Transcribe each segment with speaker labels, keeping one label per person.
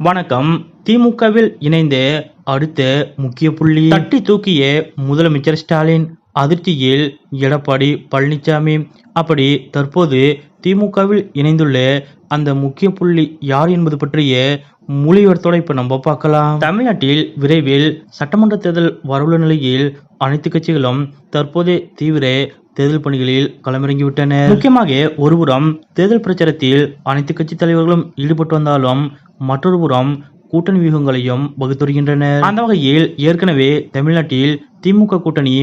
Speaker 1: வணக்கம். திமுகவில் இணைந்த அடுத்த முக்கிய புள்ளி தட்டி தூக்கிய முதலமைச்சர் ஸ்டாலின். அதிர்ச்சியில் எடப்பாடி பழனிசாமி. அப்படி தற்போது திமுகவில் இணைந்துள்ள அந்த முக்கிய புள்ளி யார் என்பது பற்றிய முழு விவரத்தோட இப்ப நம்ம பார்க்கலாம். தமிழ்நாட்டில் விரைவில் சட்டமன்ற தேர்தல் வரவுள்ள நிலையில் அனைத்து கட்சிகளும் தற்போது தீவிர தேர்தல் பணிகளில் களமிறங்கிவிட்டனர். முக்கியமாக ஒருபுறம் தேர்தல் பிரச்சாரத்தில் அனைத்து கட்சி தலைவர்களும் ஈடுபட்டு வந்தாலும் மற்றொரு புறம் கூட்டணி வியூகங்களையும் வகுத்து வருகின்றனர். அந்த வகையில் ஏற்கனவே தமிழ்நாட்டில் திமுக கூட்டணி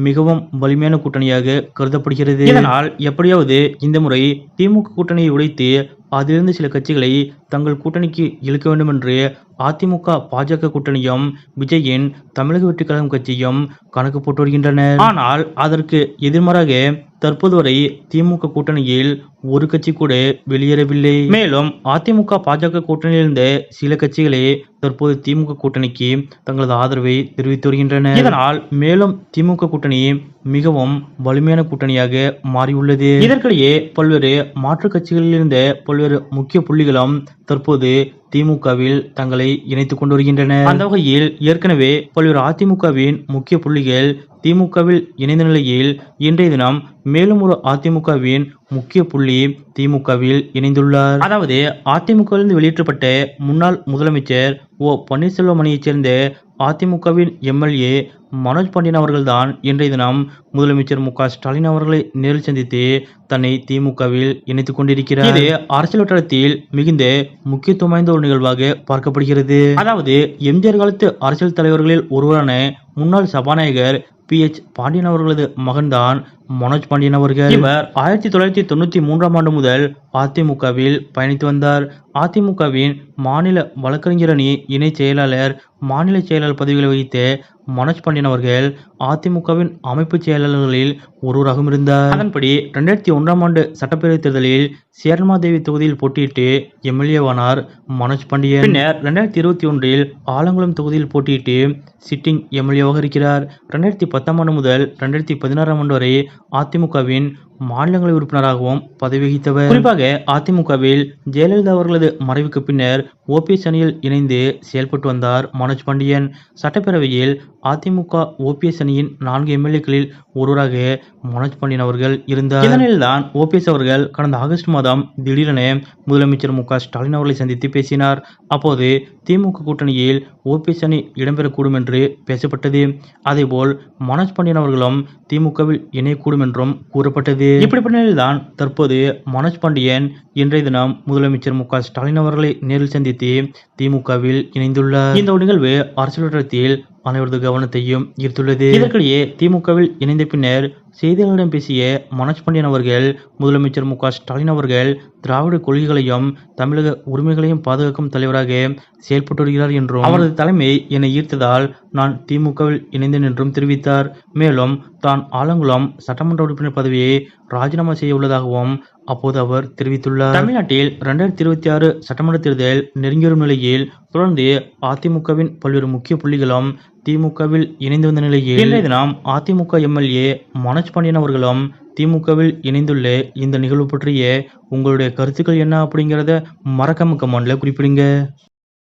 Speaker 1: மிகவும் வலிமையான கூட்டணியாக கருதப்படுகிறது. இதனால் எப்படியாவது இந்த முறை திமுக கூட்டணியை உடைத்து அதிலிருந்து சில கட்சிகளை தங்கள் கூட்டணிக்கு இழுக்க வேண்டும் என்று அதிமுக பாஜக கூட்டணியும் விஜயின் தமிழக வெற்றிக் கழகம் கட்சியும் கணக்கு போட்டு வருகின்றனர். ஆனால் அதற்கு எதிர்மாறாக தற்போது வரை திமுக கூட்டணியில் ஒரு கட்சி கூட வெளியேறவில்லை. மேலும் அதிமுக பாஜக கூட்டணியில் இருந்த சில கட்சிகளே தற்போது திமுக கூட்டணிக்கு தங்களது ஆதரவை தெரிவித்து வருகின்றனர். இதனால் மேலும் திமுக கூட்டணி மிகவும் வலிமையான கூட்டணியாக மாறியுள்ளது. இதற்கிடையே பல்வேறு மாற்றுக் கட்சிகளில் இருந்த பல்வேறு முக்கிய புள்ளிகளும் தற்போது திமுகவில் தங்களை இணைத்துக் கொண்டு வருகின்றனர். அந்த வகையில் ஏற்கனவே பல்வேறு அதிமுகவின் முக்கிய புள்ளிகள் திமுகவில் இணைந்த நிலையில் இன்றைய தினம் மேலும் ஒரு அதிமுகவின் முக்கிய புள்ளி திமுகவில் இணைந்துள்ளார். அதாவது அதிமுகவிலிருந்து வெளியேற்றப்பட்ட முன்னாள் முதலமைச்சர் ஓ பன்னீர்செல்வம் அணியைச் சேர்ந்த அதிமுகவின் எம்எல்ஏ மனோஜ் பாண்டியன் அவர்கள்தான் இன்றைய தினம் முதலமைச்சர் மு க ஸ்டாலின் அவர்களை நேரில் சந்தித்து தன்னை திமுகவில் இணைத்துக் கொண்டிருக்கிறார். இது அரசியல் வட்டாரத்தில் மிகுந்த முக்கியத்துவம் வாய்ந்த ஒரு நிகழ்வாக பார்க்கப்படுகிறது. அதாவது எம்ஜிஆர் காலத்து அரசியல் தலைவர்களில் ஒருவரான முன்னாள் சபாநாயகர் PH பாண்டியன் அவர்களது மகன்தான் மனோஜ் பாண்டியன் அவர்கள். இவர் 1993 ஆண்டு முதல் அதிமுகவில் பயணித்து வந்தார். அதிமுகவின் மாநில வழக்கறிஞர் அணி இணை செயலாளர், மாநில செயலாளர் பதவிகளை வகித்த மனோஜ் பாண்டியன் அவர்கள் அதிமுகவின் அமைப்பு செயலாளர்களில் ஒருவராகவும் இருந்தார். அதன்படி 2001 ஆண்டு சட்டப்பேரவை தேர்தலில் சேரன்மாதேவி தொகுதியில் போட்டியிட்டு எம்எல்ஏவானார் மனோஜ் பாண்டியன். பின்னர் 2021 ஆலங்குளம் தொகுதியில் போட்டியிட்டு சிட்டிங் எம்எல்ஏவாக இருக்கிறார். 2010 ஆண்டு முதல் 2016 ஆண்டு வரை அதிமுகவின் மாநிலங்களவை உறுப்பினராகவும் பதவி வகித்தவர். குறிப்பாக அதிமுகவில் ஜெயலலிதா அவர்களது மறைவுக்கு பின்னர் OPS அணியில் இணைந்து செயல்பட்டு வந்தார் மனோஜ் பாண்டியன். சட்டப்பேரவையில் அதிமுக OPS அணியின் 4 எம்எல்ஏக்களில் ஒருவராக மனோஜ் பாண்டியன் அவர்கள் இருந்தார். இதனால்தான் OPS அவர்கள் கடந்த ஆகஸ்ட் மாதம் திடீரென முதலமைச்சர் மு க ஸ்டாலின் அவர்களை சந்தித்து பேசினார். அப்போது திமுக கூட்டணியில் OPS அணி இடம்பெறக்கூடும் என்று பேசப்பட்டது. அதேபோல் மனோஜ் பாண்டியன் அவர்களும் திமுகவில் இணையக்கூடும் என்றும் கூறப்பட்டது. இப்படிப்பட்ட நிலையில்தான் தற்போது மனோஜ் பாண்டியன் இன்றைய தினம் முதலமைச்சர் மு க ஸ்டாலின் அவர்களை நேரில் சந்தித்து திமுகவில் இணைந்துள்ளார். இந்த ஒரு நிகழ்வு அரசியல் வட்டாரத்தில் அனைவரது கவனத்தையும் ஈர்த்துள்ளது. இதற்கிடையே திமுகவில் இணைந்த பின்னர் செய்தியாளர்களிடம் பேசிய மனோஜ் பாண்டியன் அவர்கள் முதலமைச்சர் மு க ஸ்டாலின் அவர்கள் திராவிட கொள்கைகளையும் தமிழக உரிமைகளையும் பாதுகாக்கும் தலைவராக செயல்பட்டு வருகிறார் என்றும் அவரது தலைமை என்னை ஈர்த்ததால் நான் திமுகவில் இணைந்தேன் என்றும் தெரிவித்தார். மேலும் தான் ஆலங்குளம் சட்டமன்ற உறுப்பினர் பதவியை ராஜினாமா செய்ய உள்ளதாகவும் அப்போது அவர் தெரிவித்துள்ளார். தமிழ்நாட்டில் 2026 சட்டமன்ற தேர்தல் நெருங்கி வரும் நிலையில் தொடர்ந்து அதிமுகவின் பல்வேறு முக்கிய புள்ளிகளும் திமுகவில் இணைந்து வந்த நிலையில் இன்றைய தினம் அதிமுக எம்எல்ஏ மனோஜ் பாண்டியன் அவர்களும் திமுகவில் இணைந்துள்ள இந்த நிகழ்வு பற்றிய உங்களுடைய கருத்துக்கள் என்ன அப்படிங்கிறத மறக்காம கமெண்ட்ல குறிப்பிடுங்க.